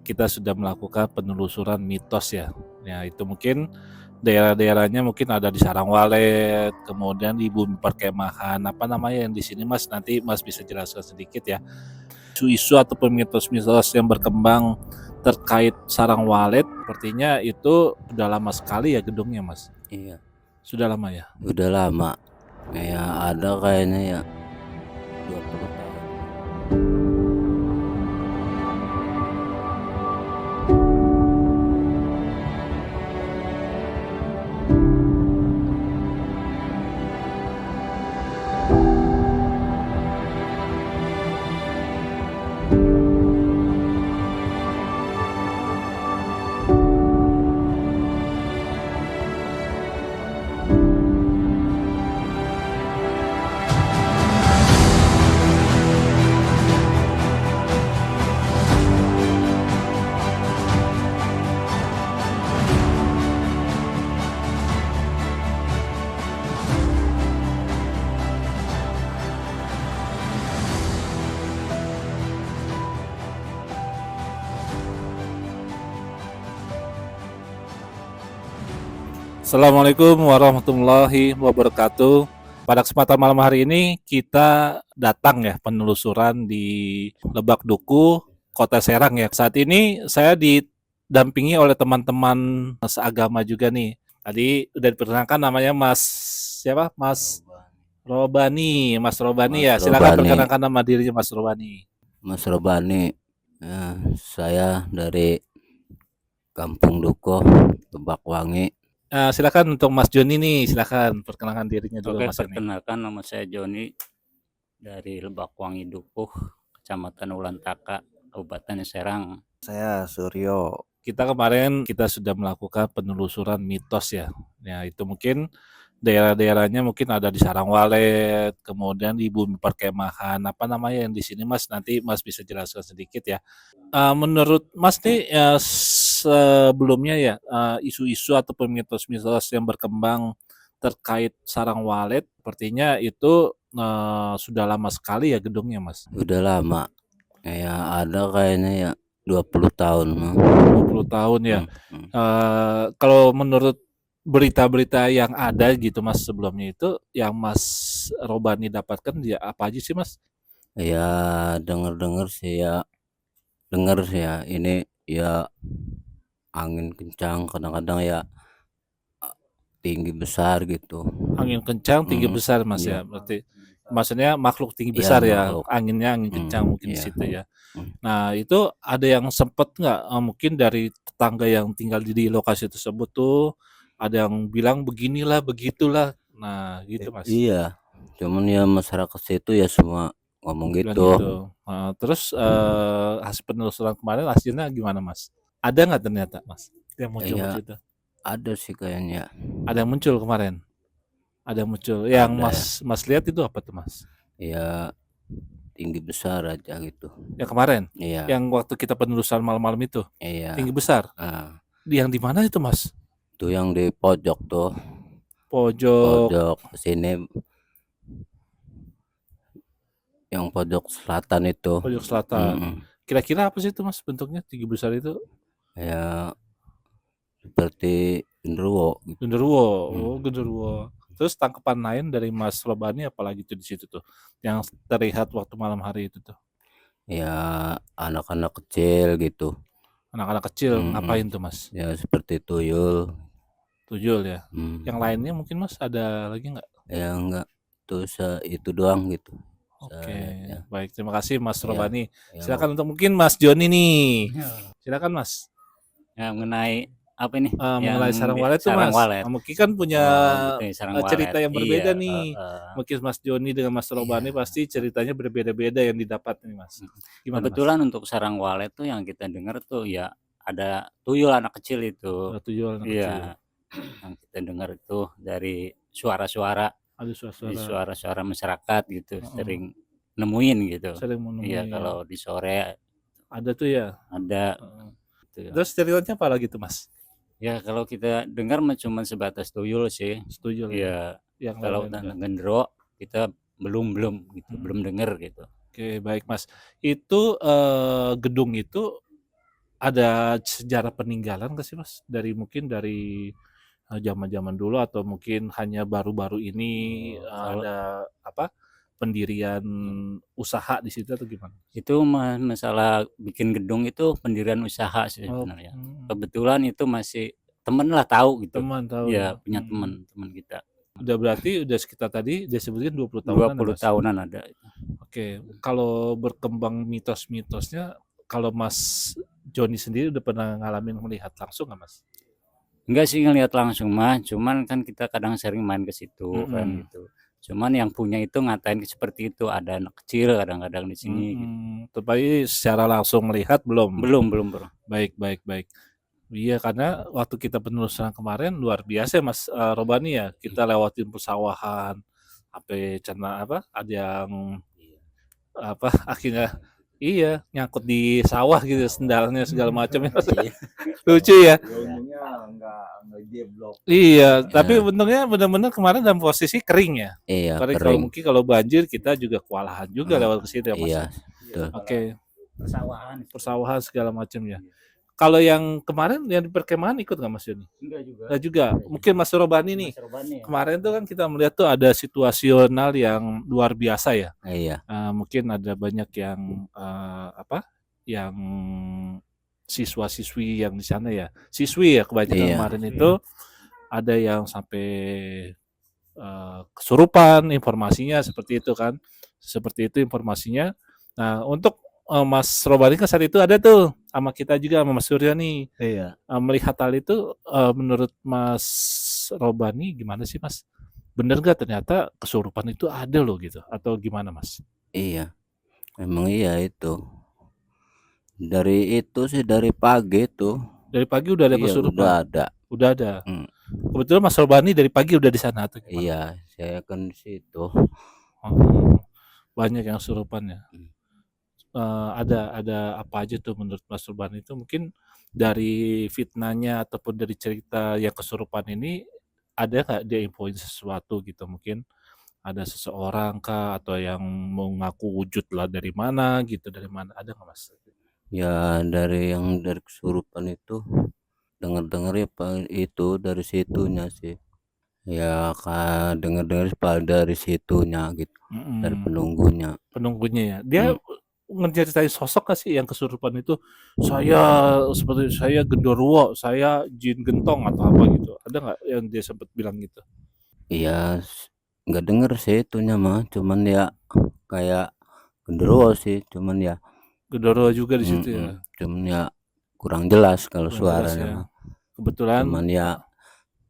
kita sudah melakukan penelusuran mitos ya. Ya itu mungkin daerah-daerahnya mungkin ada di Sarangwalet, kemudian di Bumi Perkemahan, apa namanya yang di sini Mas? Nanti Mas bisa jelaskan sedikit ya. Isu-isu ataupun mitos-mitos yang berkembang terkait Sarangwalet, sepertinya itu sudah lama sekali ya gedungnya Mas. Iya, Sudah lama ya. udah lama. Kayak ada kayaknya ya 20 tahun. Assalamualaikum warahmatullahi wabarakatuh. Pada kesempatan malam hari ini kita datang ya penelusuran di Lebak Duku, Kota Serang ya. Saat ini saya didampingi oleh teman-teman seagama juga nih. Tadi udah diperkenalkan namanya Mas siapa? Mas Robani. Mas Robani Mas ya. Silakan Robani, perkenalkan nama dirinya Mas Robani. Mas Robani. Ya, saya dari Kampung Dukuh, Lebak Wangi. Silakan untuk Mas Joni nih, silakan perkenalkan dirinya dulu Oke, Mas Joni. perkenalkan nama saya Joni dari Lebak Wangi Dukuh, Kecamatan Ulantaka, Kabupaten Serang. Saya Suryo. Kita kemarin kita sudah melakukan penelusuran mitos ya. Ya itu mungkin daerah-daerahnya mungkin ada di Sarangwalet, kemudian di Bumi Perkemahan, apa namanya yang di sini Mas? Nanti Mas bisa jelaskan sedikit ya. Menurut Mas nih sebelumnya ya isu-isu ataupun mitos-mitos yang berkembang terkait Sarangwalet, sepertinya itu sudah lama sekali ya gedungnya Mas. Udah lama. Kayak ada kayaknya ya 20 tahun. 20 tahun ya. Hmm. Kalau menurut berita-berita yang ada gitu Mas sebelumnya itu yang Mas Robani dapatkan ya apa aja sih Mas? Ya dengar sih ya. Dengar sih ya ini ya angin kencang kadang-kadang ya tinggi besar gitu. Angin kencang, tinggi besar Mas Iya. ya. Berarti maksudnya makhluk tinggi Iya, besar ya. makhluk. Anginnya angin kencang mungkin di Iya. situ ya. Nah, itu ada yang sempet nggak mungkin dari tetangga yang tinggal di lokasi tersebut tuh ada yang bilang beginilah, begitulah. Nah, gitu Mas. Iya, cuman ya masyarakat situ ya semua ngomong Bilang gitu. gitu. Terus hasil penelusuran kemarin hasilnya gimana Mas? Ada nggak ternyata Mas yang muncul-muncul Iya, itu? ada sih kayaknya. Ada yang muncul kemarin? Ada yang muncul. Yang Ada. Mas lihat itu apa tuh Mas? Ya tinggi besar aja gitu. Yang kemarin? Iya, Yang waktu kita penelusuran malam-malam itu? iya. Tinggi besar? Nah, Yang di mana itu Mas? itu yang di pojok tuh, Pojok pojok sini, yang pojok selatan itu. pojok selatan. Mm-mm. Kira-kira apa sih itu Mas bentuknya tinggi besar itu? Ya seperti genderuwo gitu. Genderuwo. Oh, genderuwo. Terus tangkapan lain dari Mas Robani apalagi tuh di situ tuh yang terlihat waktu malam hari itu tuh? Ya anak-anak kecil gitu. Anak-anak kecil Mm-mm. ngapain tuh Mas? Ya seperti tuyul. Tuyul ya. Mm. Yang lainnya mungkin Mas ada lagi nggak? Ya enggak, tuh itu doang gitu. Oke, Ya. baik. Terima kasih Mas Iya. Robani. Ya, Silakan untuk mungkin Mas Joni nih. Silakan Mas. Ya, mengenai apa ini? Mengenai Sarangwalet tuh Mas. Sarangwalet. Mungkin kan punya gitu, Sarangwalet. cerita yang berbeda Iya, nih. Mungkin Mas Joni dengan Mas Robani pasti ceritanya berbeda-beda yang didapat nih Mas. Gimana Kebetulan Mas? untuk Sarangwalet tuh yang kita dengar tuh ya ada tuyul anak kecil itu. Ada tuyul anak kecil. Iya. Yang kita dengar itu dari suara-suara, Ada di suara-suara. suara-suara masyarakat gitu, sering nemuin gitu. Sering menemui. Iya, kalau di sore Ada tuh ya. ada. Gitu. Terus ceritanya apa lagi tuh Mas? Ya kalau kita dengar cuma sebatas tuyul sih. Setuju Ya. Yang Kalau lain tentang genderuwo kita belum gitu, belum dengar gitu. Oke, baik Mas. Itu gedung itu ada sejarah peninggalan nggak sih Mas? Mungkin dari zaman-zaman dulu atau mungkin hanya baru-baru ini Kalau ada apa pendirian usaha di situ atau gimana? itu masalah bikin gedung itu pendirian usaha sih Oh, sebenarnya. Kebetulan itu masih temen lah tahu gitu. teman tahu Ya ya. punya teman kita. Udah berarti udah sekitar tadi disebutkan 20 tahunan ya 20 Mas? tahunan ada. Oke, kalau berkembang mitos-mitosnya, kalau Mas Joni sendiri udah pernah ngalamin melihat langsung nggak Mas? Enggak sih ngelihat langsung mah, cuman kan kita kadang sering main ke situ kan Mm-mm. gitu. Cuman yang punya itu ngatain seperti itu, ada anak kecil kadang-kadang di sini gitu. Tapi secara langsung melihat belum? Belum bro. Baik, baik, baik. Iya, karena waktu kita penelusuran kemarin luar biasa ya Mas Robani ya. Kita lewatin persawahan, sampai ada yang apa akhirnya iya nyangkut di sawah gitu sendalnya segala macam ya. Iya. Lucu ya. Untungnya nggak jeblok. Iya, tapi Ya, untungnya benar-benar kemarin dalam posisi kering ya. iya Kalau kering. mungkin kalau banjir kita juga kewalahan juga lewat ke situ ya Mas. Iya, ya? betul. Oke, Persawahan. persawahan segala macamnya. Kalau yang kemarin yang di perkemahan ikut nggak Mas Joni? Enggak juga. Nggak juga. Mungkin Mas Robani nih. Mas Robani ya. Kemarin tuh kan kita melihat tuh ada situasional yang luar biasa ya. Iya, Mungkin ada banyak yang yang siswa-siswi yang di sana ya. Siswi ya kebanyakan Iya. kemarin itu ada yang sampai kesurupan informasinya seperti itu kan. Seperti itu informasinya. Nah, untuk Mas Robani kan saat itu ada tuh sama kita juga sama Mas Surya nih. iya. Melihat hal itu menurut Mas Robani gimana sih Mas? Bener gak ternyata kesurupan itu ada loh gitu atau gimana Mas? Iya, memang iya itu. Dari itu sih dari pagi tuh. Dari pagi udah ada Iya, kesurupan. udah ada. Udah ada. Hmm. Kebetulan Mas Robani dari pagi udah di sana atau gimana? Iya, saya kan di situ. Oh, banyak yang kesurupan ya. Hmm. Ada apa aja tuh menurut Mas Robani itu mungkin dari fitnahnya ataupun dari cerita yang kesurupan ini ada nggak dia infoin sesuatu gitu mungkin ada seseorang kah atau yang mau ngaku wujud lah dari mana ada nggak Mas? Ya dari kesurupan itu dengar-dengar ya Pak, itu dari situnya sih. Ya dengar-dengar dari situnya gitu, dari penunggunya. Penunggunya ya. Dia ngeceritain sosok gak sih yang kesurupan itu? Seperti saya genderuwo, saya jin gentong atau apa gitu. Ada nggak yang dia sempat bilang gitu? Iya, nggak denger sih itunya mah, cuman ya kayak genderuwo sih, cuman ya Genderuwo juga di situ ya. cuman ya kurang jelas kalau Kurang jelas suaranya ya. mah. Kebetulan Cuman ya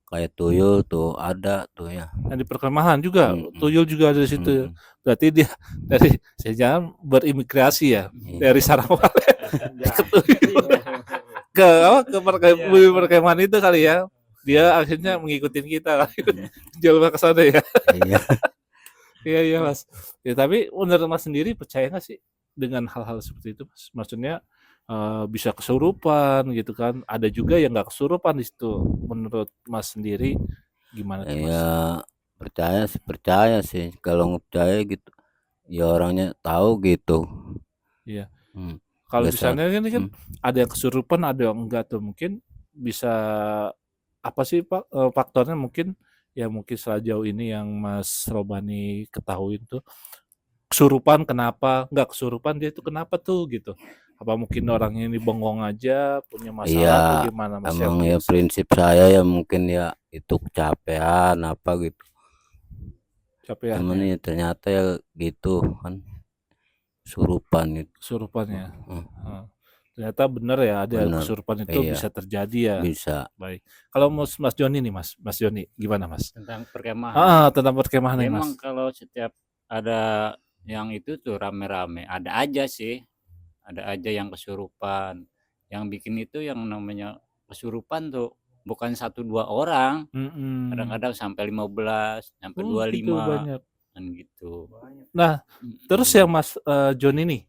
kayak tuyul tuh ada tuh ya. yang di perkemahan juga, tuyul juga ada di situ ya. Berarti dia dari saya jangan berimigrasi ya dari Sarawak ke tuyul bumi perkemahan itu kali ya. Dia akhirnya mengikuti kita jauh ke sana ya. Iya. Iya Mas. Ya tapi menurut Mas sendiri percaya nggak sih dengan hal-hal seperti itu Mas? Maksudnya bisa kesurupan gitu kan? Ada juga yang nggak kesurupan di situ. Menurut Mas sendiri gimana tuh Mas? Ya percaya sih kalau nggak percaya gitu ya orangnya tahu gitu. Iya. Hmm. Kalau Biasa. misalnya kan ada yang kesurupan, ada yang enggak tuh mungkin bisa apa sih Pak faktornya mungkin ya mungkin sejauh ini yang Mas Robani ketahui tuh kesurupan kenapa, enggak kesurupan dia itu kenapa tuh gitu. Apa mungkin orangnya ini bengong aja, punya masalah Iya, atau gimana Mas? emang ya prinsip saya ya mungkin ya itu kecapean apa gitu. Capean Cuman ya. ya ternyata ya gitu kan kesurupan itu. Kesurupan ya. Ternyata benar ya ada Bener, kesurupan itu iya. bisa terjadi ya. Bisa. Baik. Kalau Mas Joni nih Mas Joni gimana Mas? Tentang perkemahan. Tentang perkemahan nih Mas. Memang kalau setiap ada yang itu tuh rame-rame, ada aja sih. Ada aja yang kesurupan. Yang bikin itu yang namanya kesurupan tuh bukan 1-2 orang. Kadang-kadang sampai 15, sampai 25 gitu banyak. kan gitu. Nah, terus yang Mas Joni nih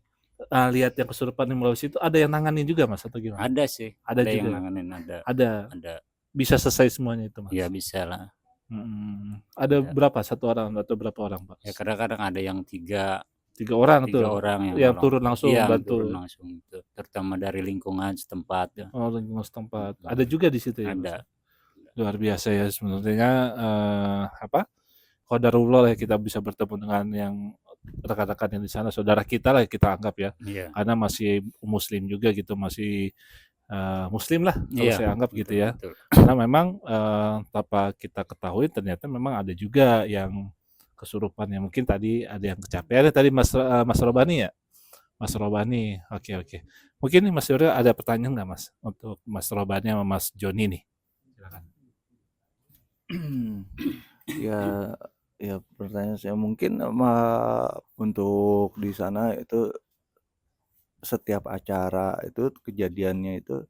lihat yang kesurupan di melalui situ ada yang nanganin juga Mas atau gimana? Ada sih. Ada yang juga. nanganin Ada. Bisa selesai semuanya itu Mas? Ya bisa lah. Ada berapa? 1 orang atau berapa orang Pak? Ya kadang-kadang ada yang 3, 3 orang 3 tuh orang yang yang nolong. turun langsung Iya, turun bantu? langsung itu, terutama dari lingkungan setempat ya. Oh, lingkungan setempat. Ada juga di situ ya, Mas? Ada. Luar biasa ya sebenarnya, qadarullah ya kita bisa bertemu dengan yang rekan-rekan yang di sana, saudara kita lah kita anggap ya. Iya. Karena masih muslim juga gitu, masih muslim lah kalau Iya, saya anggap gitu betul ya. betul. Karena memang tanpa kita ketahui ternyata memang ada juga yang kesurupan ya. Mungkin tadi ada yang kecapean ya tadi Mas Robani ya? Mas Robani, oke. Mungkin nih Mas Yuril ada pertanyaan nggak Mas untuk Mas Robani sama Mas Joni nih? Silakan. Ya, ya pertanyaan saya mungkin untuk di sana itu setiap acara itu kejadiannya itu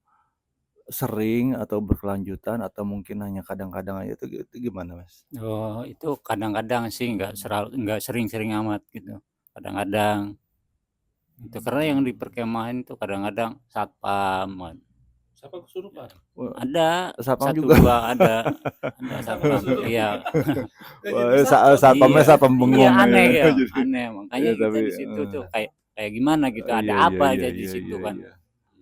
sering atau berkelanjutan atau mungkin hanya kadang-kadang aja itu gimana, Mas? Oh, itu kadang-kadang sih nggak sering-sering amat gitu. Kadang-kadang. Itu karena yang di perkemahan itu kadang-kadang satpam kan. Siapa kesurupan? Ada Satpam 1, juga. 2 ada satpam. Iya. Wah, satpamnya Iya. satpam bengong Iya ya. aneh ya, Jadi, aneh. Makanya ya kita tapi di situ tuh kayak gimana gitu, ada iya, apa iya, aja iya, di iya, situ iya, kan. iya.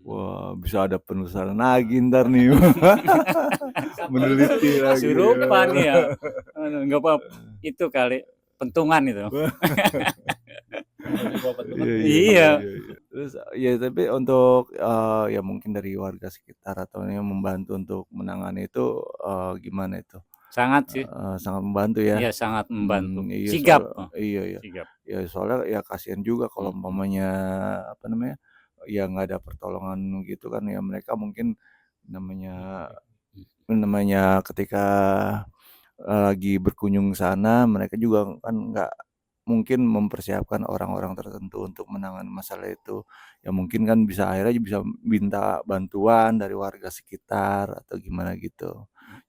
Wah, bisa ada penelusuran lagi ntar nih. Meneliti lagi. Kesurupan ya. Enggak apa itu kali pentungan itu. Iya. Terus ya tapi untuk ya mungkin dari warga sekitar atau yang membantu untuk menangani itu gimana itu? Sangat sih. Sangat membantu ya. Iya, sangat membantu. Iya Sigap. iya. Sigap. Ya soalnya ya kasihan juga kalau umpamanya apa namanya ya nggak ada pertolongan gitu kan ya mereka mungkin namanya ketika lagi berkunjung ke sana mereka juga kan nggak mungkin mempersiapkan orang-orang tertentu untuk menangani masalah itu. Ya mungkin kan bisa akhirnya bisa minta bantuan dari warga sekitar atau gimana gitu.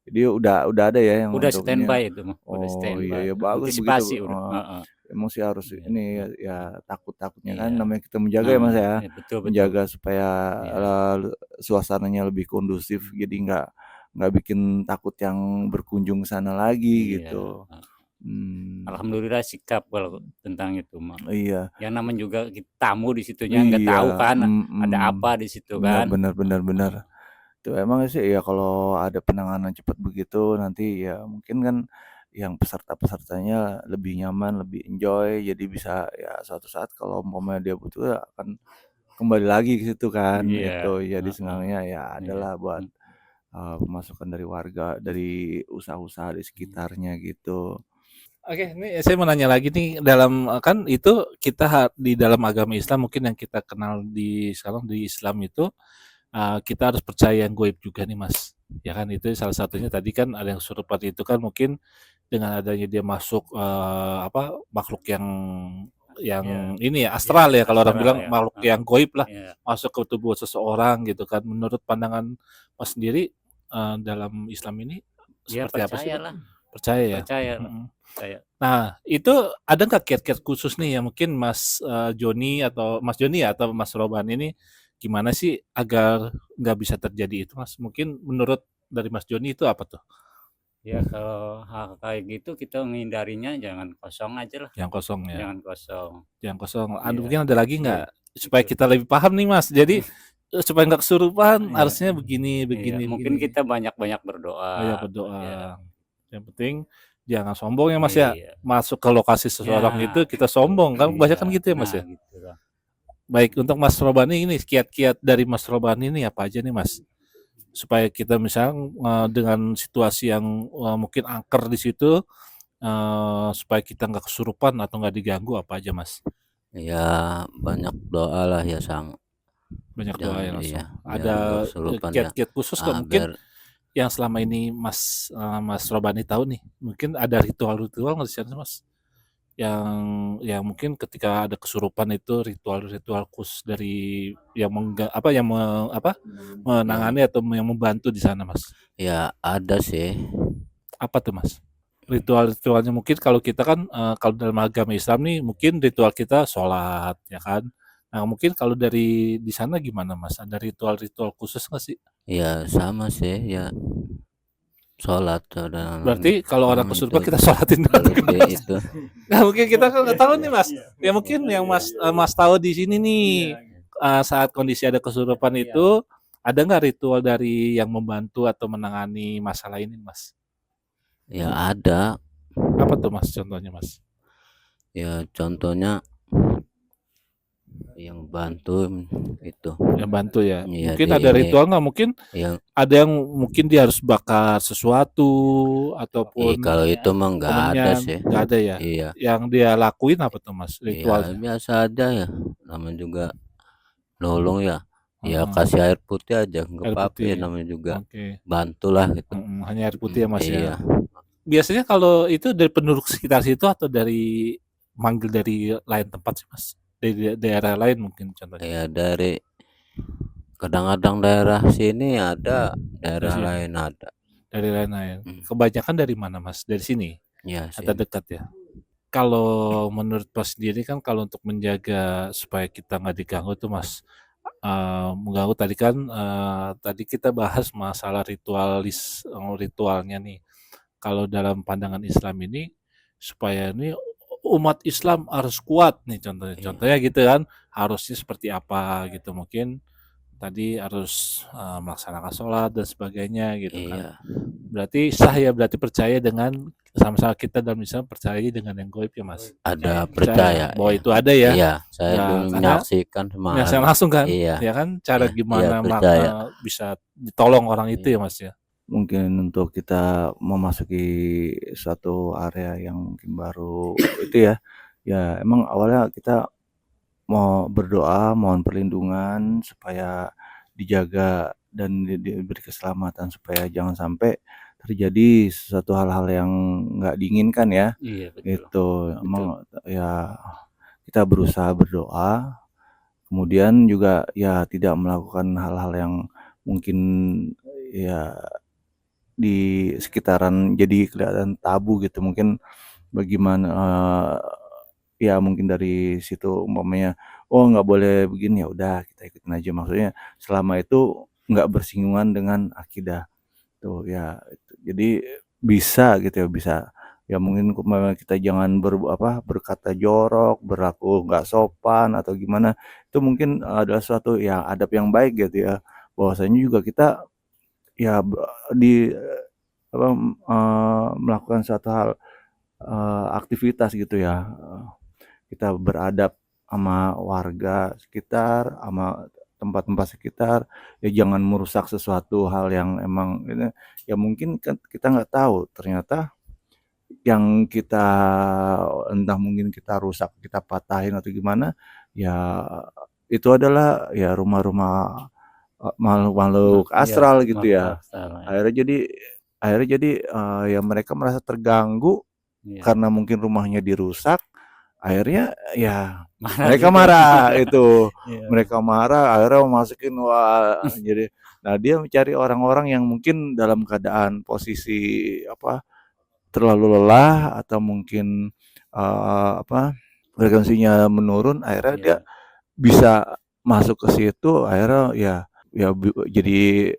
Jadi udah ada ya yang Udah untuk ini ya. standby itu mah, udah Oh iya standby. ya bagus begitu. Antisipasi udah. Heeh. Emang sih harus Iya. ini ya takut-takutnya kan Iya. namanya kita menjaga ya Mas ya. Iya, betul. Menjaga supaya Iya. suasananya lebih kondusif jadi nggak bikin takut yang berkunjung ke sana lagi Iya. gitu. Alhamdulillah sikap kalau tentang itu mah. Iya. Yang namanya juga tamu di situnya nggak Iya, tahu kan ada apa di situ kan. benar. Itu emang sih ya kalau ada penanganan cepat begitu nanti ya mungkin kan yang peserta-pesertanya lebih nyaman, lebih enjoy jadi bisa ya suatu saat kalau umpamanya dia butuh ya akan kembali lagi ke situ kan Iya. itu. Jadi Heeh. seenggaknya ya Iya. adalah buat pemasukan dari warga, dari usaha-usaha di sekitarnya gitu. Oke, ini saya mau nanya lagi nih dalam kan itu kita di dalam agama Islam mungkin yang kita kenal sekarang di Islam itu kita harus percaya yang gaib juga nih Mas. Ya kan itu salah satunya tadi kan ada yang kesurupan itu kan mungkin dengan adanya dia masuk makhluk yang Iya. ini ya astral ya kalau orang Astral bilang ya. makhluk yang gaib lah Iya. masuk ke tubuh seseorang gitu kan. Menurut pandangan Mas sendiri dalam Islam ini Ya seperti apa sih? percayalah. Percaya ya. Percayalah. Percaya. Nah, itu ada nggak kiat-kiat khusus nih yang mungkin Mas Joni atau Mas Joni ya atau Mas Roban ini gimana sih agar nggak bisa terjadi itu Mas? Mungkin menurut dari Mas Joni itu apa tuh? Ya kalau hal kayak gitu kita menghindarinya jangan kosong aja lah. Yang kosong ya. Jangan kosong. Yang kosong. Iya. Mungkin ada lagi nggak supaya Betul. kita lebih paham nih Mas. Jadi supaya nggak kesurupan Iya. harusnya begini. Iya. Mungkin kita banyak-banyak berdoa. Banyak berdoa. Ya. Yang penting jangan sombong ya Mas ya. Iya. Masuk ke lokasi seseorang Ya, itu kita sombong kan kebanyakan iya. gitu ya Mas ya. Gitu lah. Baik, untuk Mas Robani ini kiat-kiat dari Mas Robani ini apa aja nih Mas? Supaya kita misalnya dengan situasi yang mungkin angker di situ, supaya kita nggak kesurupan atau nggak diganggu apa aja Mas? Ya banyak doa lah ya Banyak doa ya jangan langsung. iya, Ada biar nggak kesurupan ya. kiat-kiat khusus nggak mungkin Biar yang selama ini Mas Robani tahu nih? Mungkin ada ritual-ritual nggak di sana Mas? Yang mungkin ketika ada kesurupan itu ritual-ritual khusus dari yang menangani atau yang membantu di sana Mas? ya ada sih. Apa tuh Mas? Ritual-ritualnya mungkin kalau kita kan kalau dalam agama Islam nih mungkin ritual kita sholat ya kan. Nah mungkin kalau dari di sana gimana Mas? Ada ritual-ritual khusus nggak sih? Ya sama sih ya. sholat dan Berarti kalau orang kesurupan itu kita sholatin dulu kan lebih Mas? itu. Nah mungkin kita kan nggak tahu nih Mas. Ya mungkin yang Mas tahu di sini nih saat kondisi ada kesurupan itu ada nggak ritual dari yang membantu atau menangani masalah ini Mas? Ya ada. Apa tuh Mas contohnya Mas? Ya contohnya yang bantu itu. Yang bantu ya. Iya Mungkin di ada ritual nggak? Mungkin yang ada yang mungkin dia harus bakar sesuatu ataupun kalau itu mah nggak ada kemenyan, sih. nggak ada ya. Iya. Yang dia lakuin apa tuh Mas Ya ritualnya? biasa aja ya. Namanya juga nolong ya. Ya Heeh. kasih air putih aja nggak Air apa-apa ya, putih. namanya juga Oke. bantulah gitu. Hanya air putih ya Mas Iya. ya. Biasanya kalau itu dari penduduk sekitar situ atau dari manggil dari lain tempat sih Mas? Dari daerah lain mungkin contohnya. Ya dari kadang-kadang daerah sini ada, daerah sini. lain ada. Dari lain. Kebanyakan dari mana Mas? Dari sini Ya atau sini. dekat ya? Kalau menurut Mas sendiri kan kalau untuk menjaga supaya kita nggak diganggu tuh Mas, mengganggu tadi kan tadi kita bahas masalah ritualnya nih. Kalau dalam pandangan Islam ini supaya ini umat Islam harus kuat nih contohnya. Iya. Contohnya gitu kan, harusnya seperti apa gitu. Mungkin tadi harus melaksanakan sholat dan sebagainya gitu kan. Iya. Berarti sah ya, berarti percaya dengan sama-sama kita dalam Islam percaya dengan yang gaib ya Mas. Ada percaya bahwa ya. itu ada ya. Iya, saya Ya, dulu karena menyaksikan sama saya langsung kan, Iya. ya kan cara Iya, gimana percaya. bisa ditolong orang itu ya Mas ya. Mungkin untuk kita memasuki suatu area yang mungkin baru itu ya emang awalnya kita mau berdoa, mohon perlindungan supaya dijaga dan diberi keselamatan supaya jangan sampai terjadi sesuatu hal-hal yang nggak diinginkan ya. Iya betul. Itu emang ya kita berusaha berdoa, kemudian juga ya tidak melakukan hal-hal yang mungkin ya di sekitaran jadi kelihatan tabu gitu. Mungkin bagaimana ya mungkin dari situ umpamanya, oh nggak boleh begini, ya udah kita ikutin aja. Maksudnya selama itu nggak bersinggungan dengan akidah tuh ya. Jadi bisa gitu ya, bisa. Ya mungkin umpamanya kita jangan berkata jorok, berlaku nggak sopan atau gimana. Itu mungkin adalah suatu ya adab yang baik gitu ya. Bahwasanya juga kita ya melakukan suatu hal aktivitas gitu ya. Kita beradab sama warga sekitar, sama tempat-tempat sekitar, ya jangan merusak sesuatu hal yang emang ini ya mungkin kan kita nggak tahu ternyata yang kita entah mungkin kita rusak, kita patahin atau gimana, ya itu adalah ya rumah-rumah makhluk astral gitu ya. Akhirnya jadi ya mereka merasa terganggu karena mungkin rumahnya dirusak. Akhirnya ya mereka marah itu. Mereka marah akhirnya masukin jadi dia mencari orang-orang yang mungkin dalam keadaan posisi terlalu lelah atau mungkin frekuensinya menurun, akhirnya dia bisa masuk ke situ. Akhirnya ya jadi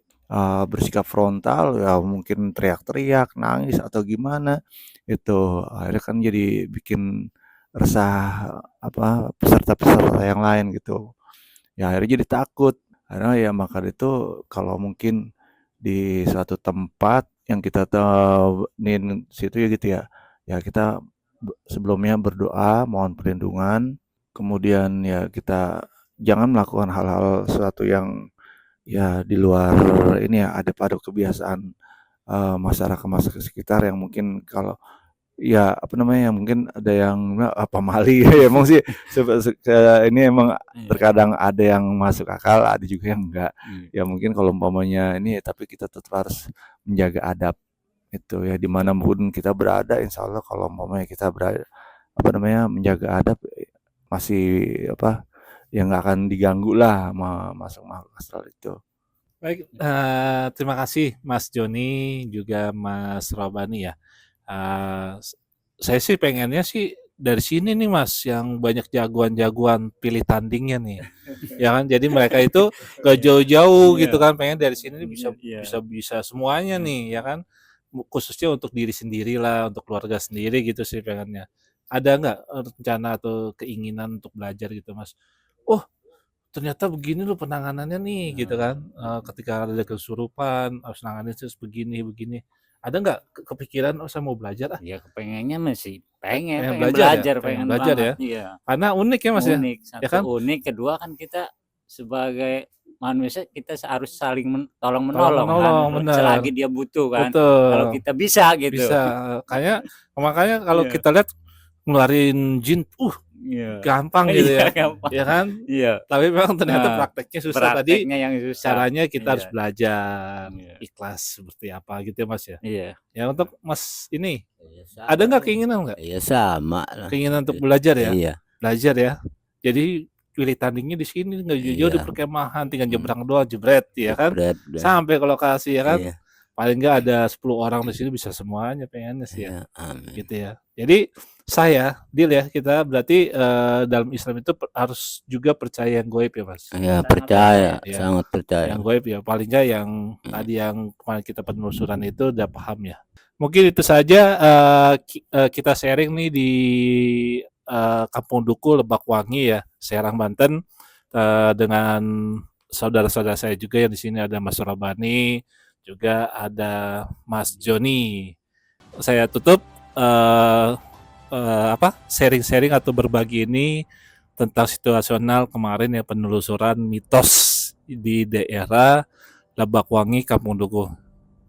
bersikap frontal, ya mungkin teriak-teriak, nangis atau gimana. Itu akhirnya kan jadi bikin resah peserta-peserta yang lain gitu. Ya akhirnya jadi takut. Akhirnya ya maka itu kalau mungkin di suatu tempat yang kita tahu situ ya gitu ya. Ya kita sebelumnya berdoa, mohon perlindungan. Kemudian ya kita jangan melakukan hal-hal sesuatu yang ya di luar ini ya, ada kebiasaan masyarakat sekitar yang mungkin kalau ya mungkin ada yang pamali ya emang sih ini emang terkadang ada yang masuk akal, ada juga yang enggak. Ya mungkin kalau umpamanya ini tapi kita tetap harus menjaga adab itu ya dimanapun kita berada. Insya Allah kalau umpamanya kita berada menjaga adab masih yang nggak akan diganggu lah sama masuk makhluk astral itu. Baik, terima kasih Mas Joni juga Mas Robani ya. Saya sih pengennya sih dari sini nih Mas yang banyak jagoan-jagoan pilih tandingnya nih. Ya kan jadi mereka itu gak jauh-jauh gitu kan, pengen dari sini bisa semuanya nih ya kan. khususnya untuk diri sendirilah, untuk keluarga sendiri gitu sih pengennya. Ada nggak rencana atau keinginan untuk belajar gitu Mas? Oh ternyata begini loh penanganannya nih gitu kan, ketika ada kesurupan harus nanganin terus begini begini. Ada nggak kepikiran, "Oh saya mau belajar ah." Ya kepengennya masih pengen Pengen pengen belajar ya? belajar, Pengen pengen belajar banget, ya? iya. Karena unik ya Mas ya? Unik, Ya satu kan? unik, kedua kan kita sebagai manusia kita harus saling tolong Tolong menolong kan, menolong, bener. selagi dia butuh kan. Kalau Betul. kita bisa gitu. Bisa, makanya kalau Iya. kita lihat ngeluarin jin, Iya. gampang gitu Iya, ya, gampang. ya kan? Iya. Tapi memang ternyata Nah, prakteknya susah. Tadi prakteknya yang susah. caranya kita harus Iya. belajar, Iya. ikhlas seperti apa gitu ya Mas ya. Iya. Ya untuk Mas ini, Iya ada sama nggak nih. keinginan nggak? Iya sama lah. Keinginan untuk belajar ya? Iya. Belajar ya. Jadi pilih tandingnya di sini, nggak jauh-jauh di Iya. perkemahan, tinggal nyebrang doang jebret ya kan, Jebret udah. sampai ke lokasi ya kan. Iya. Paling nggak ada 10 orang di sini bisa semuanya pengennya sih ya, Iya, amin. gitu ya. Jadi saya, deal ya, kita berarti dalam Islam itu harus juga percaya yang gaib ya Mas? Iya Sangat percaya, Ya, sangat percaya. yang gaib ya, paling nggak yang tadi yang kemarin kita penelusuran itu udah paham ya. Mungkin itu saja kita sharing nih di Kampung Duku Lebakwangi ya, Serang Banten, dengan saudara-saudara saya juga yang di sini ada Mas Robani, juga ada Mas Joni. Saya tutup sharing-sharing atau berbagi ini tentang situasional kemarin ya penelusuran mitos di daerah Lebakwangi Kampung Duku.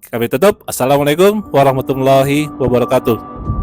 Kami tutup. Assalamualaikum warahmatullahi wabarakatuh.